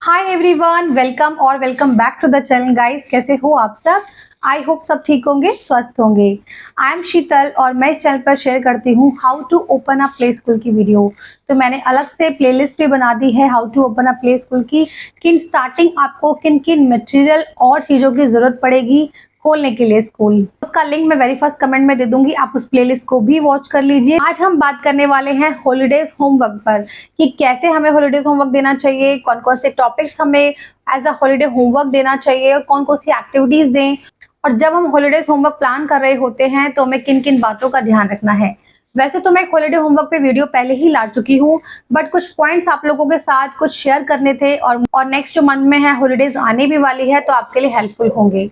हाय everyone, welcome और welcome back to the channel guys. कैसे हो आप सब? आई होप सब ठीक होंगे, स्वस्थ होंगे। आई एम शीतल और मैं इस चैनल पर शेयर करती हूँ how to open a play school की वीडियो। तो मैंने अलग से प्लेलिस्ट भी बना दी है how to open a play school की। किन स्टार्टिंग आपको किन किन मटेरियल और चीज़ों की ज़रूरत पड़ेगी खोलने के लिए स्कूल, उसका लिंक मैं वेरी फर्स्ट कमेंट में दे दूंगी। आप उस प्लेलिस्ट को भी वॉच कर लीजिए। आज हम बात करने वाले हैं हॉलीडेज होमवर्क पर कि कैसे हमें हॉलीडेज होमवर्क देना चाहिए, कौन कौन से टॉपिक्स हमें एज अ हॉलीडे होमवर्क देना चाहिए और कौन कौन सी एक्टिविटीज दें। और जब हम हॉलीडेज होमवर्क प्लान कर रहे होते हैं तो हमें किन किन बातों का ध्यान रखना है। वैसे तो मैं हॉलीडे होमवर्क पे वीडियो पहले ही ला चुकी हूँ, बट कुछ पॉइंट्स आप लोगों के साथ कुछ शेयर करने थे और नेक्स्ट जो मंथ में है हॉलीडेज आने भी वाली है तो आपके लिए हेल्पफुल होंगे।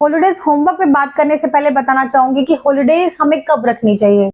हॉलीडेज होमवर्क पे बात करने से पहले बताना चाहूंगी कि हॉलीडेज हमें कब रखनी चाहिए।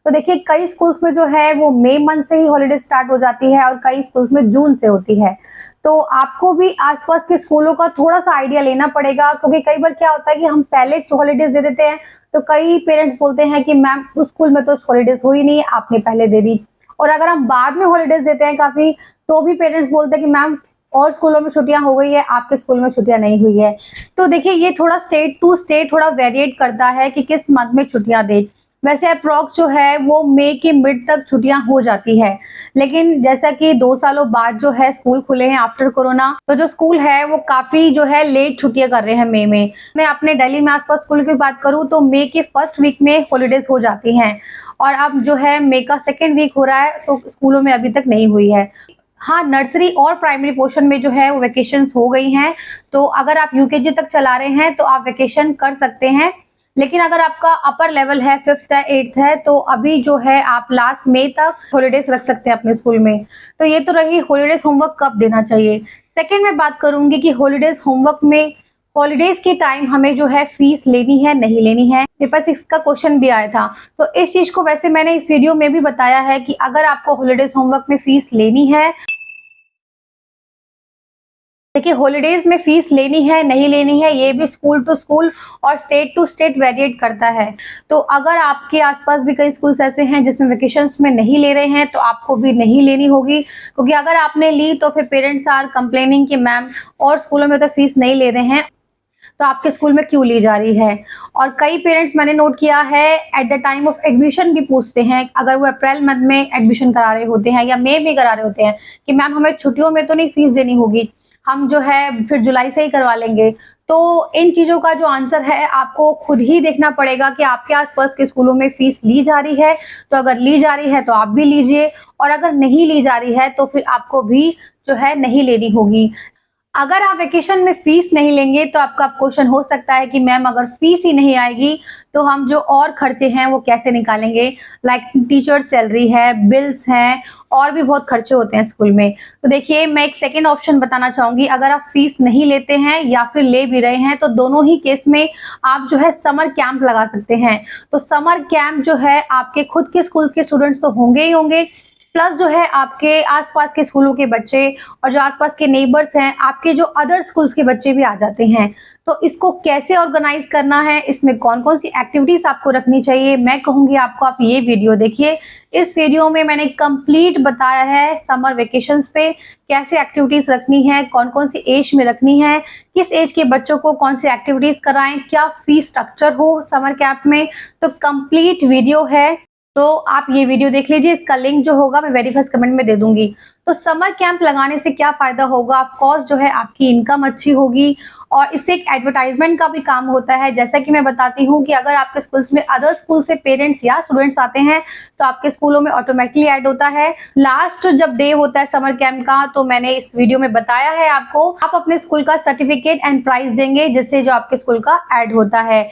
तो देखिए, कई स्कूल्स में जो है वो मई मंथ से ही हॉलीडे स्टार्ट हो जाती है और कई स्कूल्स में जून से होती है। तो आपको भी आसपास के स्कूलों का थोड़ा सा आइडिया लेना पड़ेगा, क्योंकि कई बार क्या होता है कि हम पहले हॉलीडेज दे देते हैं तो कई पेरेंट्स बोलते हैं कि मैम उस स्कूल में तो हॉलीडेज हो ही नहीं, आपने पहले दे दी। और अगर हम बाद में हॉलीडेज देते हैं काफी, तो भी पेरेंट्स बोलते हैं कि मैम और स्कूलों में छुट्टियां हो गई है, आपके स्कूल में छुट्टियां नहीं हुई है। तो देखिए, ये थोड़ा स्टेट टू स्टेट थोड़ा वेरिएट करता है कि किस मंथ में छुट्टियां दे। वैसे अप्रॉक्स जो है वो मई के मिड तक छुट्टियां हो जाती है, लेकिन जैसा कि 2 सालों बाद जो है स्कूल खुले हैं आफ्टर कोरोना, तो जो स्कूल है वो काफी जो है लेट छुट्टियां कर रहे हैं मई में। मैं अपने दिल्ली में आसपास स्कूल की बात करूं तो मई के फर्स्ट वीक में हॉलीडेज हो जाती हैं और अब जो है मई का सेकेंड वीक हो रहा है तो स्कूलों में अभी तक नहीं हुई है। हाँ, नर्सरी और प्राइमरी पोर्शन में जो है वो वेकेशंस हो गई हैं, तो अगर आप यूकेजी तक चला रहे हैं तो आप वेकेशन कर सकते हैं। लेकिन अगर आपका अपर लेवल है, 5th है, 8th है, तो अभी जो है आप लास्ट मई तक हॉलीडेज रख सकते हैं अपने स्कूल में। तो ये तो रही हॉलीडेज होमवर्क कब देना चाहिए। सेकेंड मैं बात करूंगी कि हॉलीडेज होमवर्क में हॉलीडेज के टाइम हमें जो है फीस लेनी है नहीं लेनी है। मेरे पास इसका क्वेश्चन भी आया था, तो इस चीज को वैसे मैंने इस वीडियो में भी बताया है कि अगर आपको हॉलीडेज होमवर्क में फीस लेनी है, देखिए हॉलीडेज में फीस लेनी है नहीं लेनी है ये भी स्कूल टू स्कूल और स्टेट टू स्टेट वेरिएट करता है। तो अगर आपके आसपास भी कई स्कूल्स ऐसे हैं जिसमें वेकेशंस में नहीं ले रहे हैं तो आपको भी नहीं लेनी होगी, क्योंकि अगर आपने ली तो फिर पेरेंट्स आर कंप्लेनिंग कि मैम और स्कूलों में तो फीस नहीं ले रहे हैं तो आपके स्कूल में क्यों ली जा रही है। और कई पेरेंट्स मैंने नोट किया है at the time of admission भी पूछते हैं, अगर वो अप्रैल मंथ में एडमिशन करा रहे होते हैं या मई में करा रहे होते हैं कि मैम हमें छुट्टियों में तो नहीं फीस देनी होगी, हम जो है फिर जुलाई से ही करवा लेंगे। तो इन चीजों का जो आंसर है आपको खुद ही देखना पड़ेगा कि आपके आसपास के स्कूलों में फीस ली जा रही है, तो अगर ली जा रही है तो आप भी लीजिए, और अगर नहीं ली जा रही है तो फिर आपको भी जो है नहीं लेनी होगी। अगर आप वेकेशन में फीस नहीं लेंगे तो आपका क्वेश्चन हो सकता है कि मैम अगर फीस ही नहीं आएगी तो हम जो और खर्चे हैं वो कैसे निकालेंगे, लाइक टीचर सैलरी है, बिल्स हैं, और भी बहुत खर्चे होते हैं स्कूल में। तो देखिए, मैं एक सेकेंड ऑप्शन बताना चाहूंगी। अगर आप फीस नहीं लेते हैं या फिर ले भी रहे हैं तो दोनों ही केस में आप जो है समर कैंप लगा सकते हैं। तो समर कैंप जो है आपके खुद के स्कूल के स्टूडेंट्स तो होंगे ही होंगे, प्लस जो है आपके आसपास के स्कूलों के बच्चे और जो आसपास के नेबर्स हैं, आपके जो अदर स्कूल्स के बच्चे भी आ जाते हैं। तो इसको कैसे ऑर्गेनाइज करना है, इसमें कौन कौन सी एक्टिविटीज आपको रखनी चाहिए, मैं कहूंगी आपको आप ये वीडियो देखिए। इस वीडियो में मैंने कंप्लीट बताया है समर वेकेशंस पे कैसे एक्टिविटीज रखनी है, कौन कौन सी एज में रखनी है, किस एज के बच्चों को कौन सी एक्टिविटीज कराएं, क्या फीस स्ट्रक्चर हो समर कैंप में। तो कंप्लीट वीडियो है, तो आप ये वीडियो देख लीजिए। इसका लिंक जो होगा मैं वेरी फर्स्ट कमेंट में दे दूंगी। तो समर कैंप लगाने से क्या फायदा होगा, ऑफ कोर्स जो है आपकी इनकम अच्छी होगी और इससे एक एडवर्टाइजमेंट का भी काम होता है। जैसा कि मैं बताती हूँ कि अगर आपके स्कूल्स में अदर स्कूल से पेरेंट्स या स्टूडेंट्स आते हैं तो आपके स्कूलों में ऑटोमेटिकली ऐड होता है। लास्ट जब डे होता है समर कैंप का तो मैंने इस वीडियो में बताया है आपको, आप अपने स्कूल का सर्टिफिकेट एंड प्राइज देंगे जिससे जो आपके स्कूल का ऐड होता है।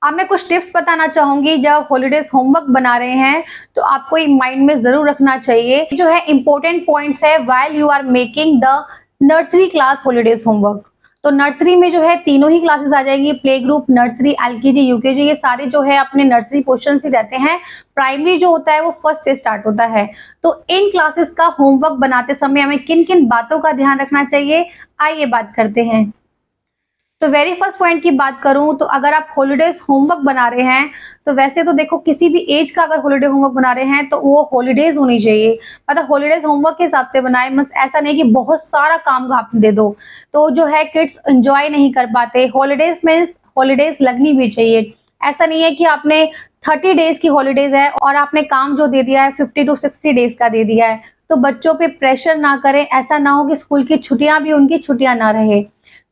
अब मैं कुछ टिप्स बताना चाहूँगी, जब हॉलिडेज़ होमवर्क बना रहे हैं, तो आपको ये माइंड में ज़रूर रखना चाहिए, जो है इम्पोर्टेंट पॉइंट्स है while you are making the nursery class holidays homework. तो नर्सरी में जो है तीनों ही क्लासेस आ जाएगी, play group, nursery, LKG, UKG, ये सारे जो है अपने नर्सरी पोर्शन से रहते हैं। प्राइमरी जो होता है वो फर्स्ट से स्टार्ट होता है। तो इन क्लासेस का होमवर्क बनाते समय हमें किन-किन बातों का ध्यान रखना चाहिए, आइए बात करते हैं। तो वेरी फर्स्ट पॉइंट की बात करूं तो अगर आप हॉलिडेज होमवर्क बना रहे हैं, तो वैसे तो देखो किसी भी एज का अगर हॉलिडे होमवर्क बना रहे हैं तो वो हॉलिडेज होनी चाहिए, मतलब हॉलिडेज होमवर्क के हिसाब से बनाए, बस ऐसा नहीं कि बहुत सारा काम आप दे दो तो जो है किड्स एंजॉय नहीं कर पाते। हॉलिडेज मीन्स हॉलिडेज लगनी भी चाहिए, ऐसा नहीं है कि आपने 30 डेज की हॉलिडेज है और आपने काम जो दे दिया है 50 टू 60 डेज का दे दिया है। तो बच्चों पे प्रेशर ना करें, ऐसा ना हो कि स्कूल की छुट्टियां भी उनकी छुट्टियां ना रहे।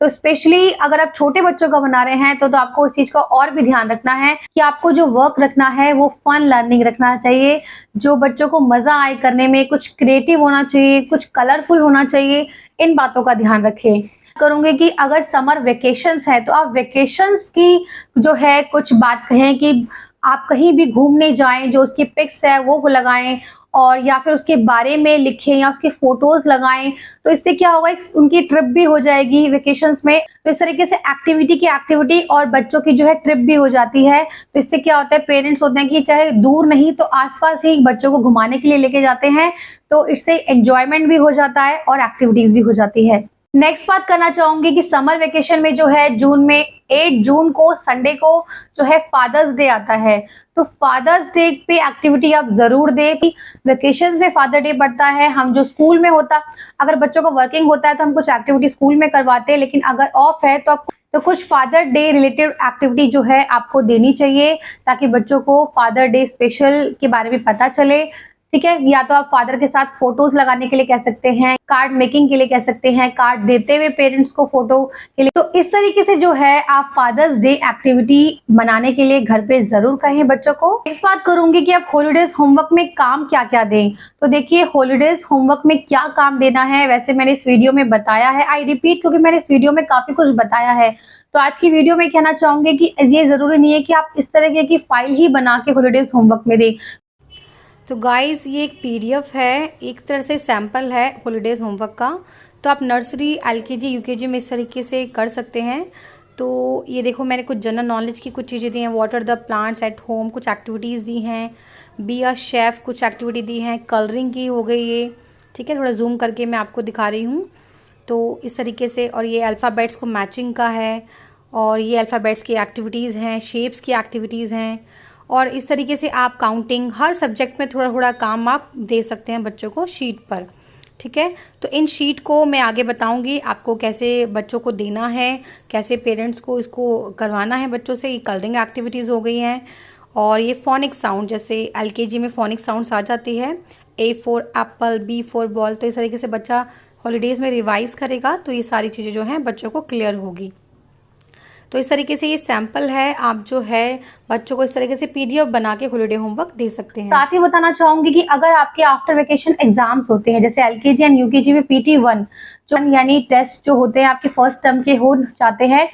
तो स्पेशली अगर आप छोटे बच्चों का बना रहे हैं तो आपको इस चीज का और भी ध्यान रखना है कि आपको जो वर्क रखना है वो फन लर्निंग रखना चाहिए, जो बच्चों को मजा आए करने में, कुछ क्रिएटिव होना चाहिए, कुछ कलरफुल होना चाहिए। इन बातों का ध्यान रखें। करूंगी कि अगर समर वेकेशंस है तो आप वेकेशंस की जो है कुछ बात कहें कि आप कहीं भी घूमने जाएं, जो उसकी पिक्स है वो लगाएं और या फिर उसके बारे में लिखें या उसके फोटोज लगाएं। तो इससे क्या होगा, उनकी ट्रिप भी हो जाएगी वेकेशंस में। तो इस तरीके से एक्टिविटी की एक्टिविटी और बच्चों की जो है ट्रिप भी हो जाती है। तो इससे क्या होता है, पेरेंट्स होते हैं कि चाहे दूर नहीं तो आसपास ही बच्चों को घुमाने के लिए लेके जाते हैं, तो इससे एंजॉयमेंट भी हो जाता है और एक्टिविटीज भी हो जाती है। नेक्स्ट बात करना चाहूंगी कि समर वेकेशन में जो है जून में 8 जून को संडे को जो है फादर्स डे आता है। तो फादर्स डे पे एक्टिविटी आप जरूर दें कि वेकेशन में फादर डे पड़ता है, हम जो स्कूल में होता, अगर बच्चों को वर्किंग होता है तो हम कुछ एक्टिविटी स्कूल में करवाते हैं, लेकिन अगर ऑफ है तो आप तो कुछ फादर डे रिलेटेड एक्टिविटी जो है आपको देनी चाहिए, ताकि बच्चों को फादर डे स्पेशल के बारे में पता चले। ठीक है, या तो आप फादर के साथ फोटोज लगाने के लिए कह सकते हैं, कार्ड मेकिंग के लिए कह सकते हैं, कार्ड देते हुए पेरेंट्स को फोटो के लिए। तो इस तरीके से जो है आप फादर्स डे एक्टिविटी मनाने के लिए घर पे जरूर कहें बच्चों को। इस बात करूंगी कि आप हॉलिडेज होमवर्क में काम क्या क्या दें। तो देखिए हॉलिडेज होमवर्क में क्या काम देना है, वैसे मैंने इस वीडियो में बताया है, आई रिपीट क्योंकि मैंने इस वीडियो में काफी कुछ बताया है। तो आज की वीडियो में कहना चाहूंगी कि ये जरूरी नहीं है कि आप इस तरह की फाइल ही बना के हॉलिडेज होमवर्क में दें। तो गाइस ये एक पीडीएफ है, एक तरह से सैंपल है हॉलीडेज होमवर्क का। तो आप नर्सरी, एलकेजी, यूकेजी में इस तरीके से कर सकते हैं। तो ये देखो मैंने कुछ जनरल नॉलेज की कुछ चीज़ें दी हैं, water the plants at home कुछ एक्टिविटीज़ दी हैं, बी अ शेफ कुछ एक्टिविटी दी हैं, कलरिंग की हो गई ये। ठीक है, थोड़ा जूम करके मैं आपको दिखा रही हूँ। तो इस तरीके से, और ये अल्फ़ाबेट्स को मैचिंग का है, और ये अल्फ़ाबेट्स की एक्टिविटीज़ हैं, शेप्स की एक्टिविटीज़ हैं। और इस तरीके से आप काउंटिंग, हर सब्जेक्ट में थोड़ा थोड़ा काम आप दे सकते हैं बच्चों को शीट पर। ठीक है, तो इन शीट को मैं आगे बताऊंगी आपको कैसे बच्चों को देना है, कैसे पेरेंट्स को इसको करवाना है बच्चों से। ये कलरिंग एक्टिविटीज़ हो गई हैं। और ये फोनिक साउंड, जैसे एलकेजी में फोनिक साउंड्स आ जाती है, A for apple, B for ball. तो इस तरीके से बच्चा हॉलीडेज में रिवाइज करेगा तो ये सारी चीज़ें जो हैं बच्चों को क्लियर होगी। तो इस तरीके से ये सैंपल है, आप जो है बच्चों को इस तरीके से पीडीएफ बना के हॉलिडे होमवर्क दे सकते हैं। साथ ही बताना चाहूंगी कि अगर आपके आफ्टर वेकेशन एग्जाम्स होते हैं, जैसे एलकेजी एंड यूकेजी में PT1 जो यानी टेस्ट जो होते हैं आपके फर्स्ट टर्म के हो जाते हैं,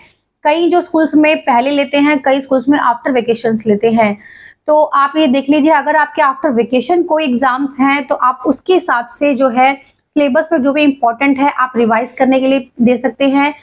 कई जो स्कूल्स में पहले लेते हैं, कई स्कूल्स में आफ्टर वेकेशंस लेते हैं। तो आप ये देख लीजिए, अगर आपके आफ्टर वेकेशन कोई एग्जाम्स हैं तो आप उसके हिसाब से जो है सिलेबस में जो भी इम्पोर्टेंट है आप रिवाइज करने के लिए दे सकते हैं।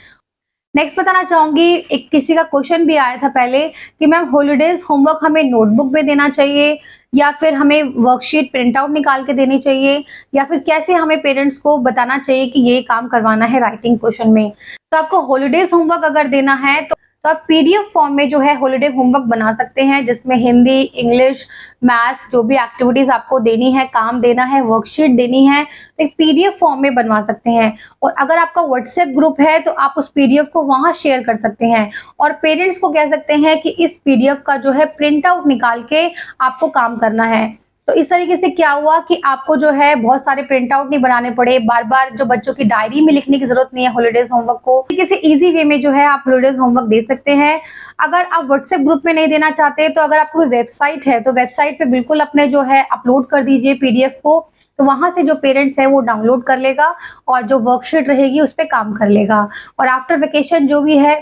नेक्स्ट बताना चाहूंगी, एक किसी का क्वेश्चन भी आया था पहले कि मैम हॉलिडेज होमवर्क हमें नोटबुक में देना चाहिए या फिर हमें वर्कशीट प्रिंट आउट निकाल के देनी चाहिए, या फिर कैसे हमें पेरेंट्स को बताना चाहिए कि ये काम करवाना है राइटिंग क्वेश्चन में। तो आपको हॉलिडेज होमवर्क अगर देना है तो आप PDF फॉर्म में जो है हॉलिडे होमवर्क बना सकते हैं, जिसमें हिंदी, इंग्लिश, मैथ्स जो भी एक्टिविटीज आपको देनी है, काम देना है, वर्कशीट देनी है, तो एक PDF फॉर्म में बनवा सकते हैं। और अगर आपका व्हाट्सएप ग्रुप है तो आप उस PDF को वहां शेयर कर सकते हैं और पेरेंट्स को कह सकते हैं कि इस PDF का जो है प्रिंट आउट निकाल के आपको काम करना है। तो इस तरीके से क्या हुआ कि आपको जो है बहुत सारे प्रिंट आउट नहीं बनाने पड़े, बार बार जो बच्चों की डायरी में लिखने की जरूरत नहीं है हॉलिडेज होमवर्क को। किसी इजी वे में जो है आप हॉलिडेज होमवर्क दे सकते हैं। अगर आप व्हाट्सएप ग्रुप में नहीं देना चाहते तो अगर आपको कोई वेबसाइट है तो वेबसाइट पे बिल्कुल अपने जो है अपलोड कर दीजिए PDF को, तो वहां से जो पेरेंट्स है वो डाउनलोड कर लेगा और जो वर्कशीट रहेगी उस पर काम कर लेगा। और आफ्टर वेकेशन जो भी है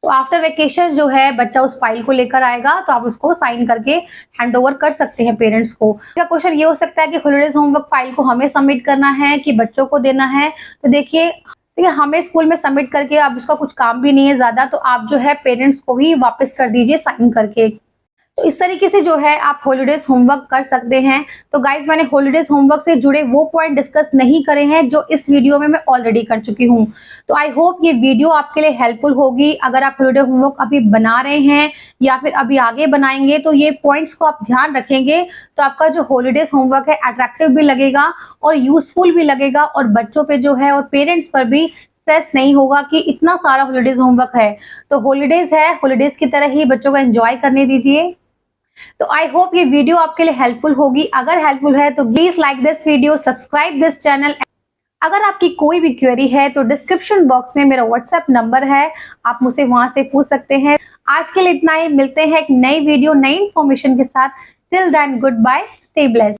तो आफ्टर वेकेशन जो है बच्चा उस फाइल को लेकर आएगा, तो आप उसको साइन करके हैंड ओवर कर सकते हैं पेरेंट्स को। इसका क्वेश्चन ये हो सकता है कि हॉलिडेज होमवर्क फाइल को हमें सबमिट करना है कि बच्चों को देना है। तो देखिए हमें स्कूल में सबमिट करके अब उसका कुछ काम भी नहीं है ज़्यादा, तो आप जो है पेरेंट्स को ही वापस कर दीजिए साइन करके। तो इस तरीके से जो है आप हॉलिडेज होमवर्क कर सकते हैं। तो गाइज मैंने हॉलिडेज होमवर्क से जुड़े वो पॉइंट डिस्कस नहीं करे हैं जो इस वीडियो में मैं ऑलरेडी कर चुकी हूँ। तो आई होप ये वीडियो आपके लिए हेल्पफुल होगी। अगर आप हॉलिडे होमवर्क अभी बना रहे हैं या फिर अभी आगे बनाएंगे तो ये पॉइंट्स को आप ध्यान रखेंगे, तो आपका जो हॉलिडेज होमवर्क है अट्रैक्टिव भी लगेगा और यूजफुल भी लगेगा, और बच्चों पे जो है और पेरेंट्स पर भी स्ट्रेस नहीं होगा कि इतना सारा हॉलिडेज होमवर्क है। तो हॉलिडेज है, हॉलिडेज की तरह ही बच्चों को एंजॉय करने दीजिए। तो आई होप ये वीडियो आपके लिए हेल्पफुल होगी। अगर हेल्पफुल है तो please like this video, subscribe this channel. अगर आपकी कोई भी क्वेरी है तो डिस्क्रिप्शन बॉक्स में मेरा व्हाट्सएप नंबर है, आप मुझसे वहां से पूछ सकते हैं। आज के लिए इतना ही, मिलते हैं एक नई वीडियो नई इंफॉर्मेशन के साथ। Till then goodbye, stay blessed.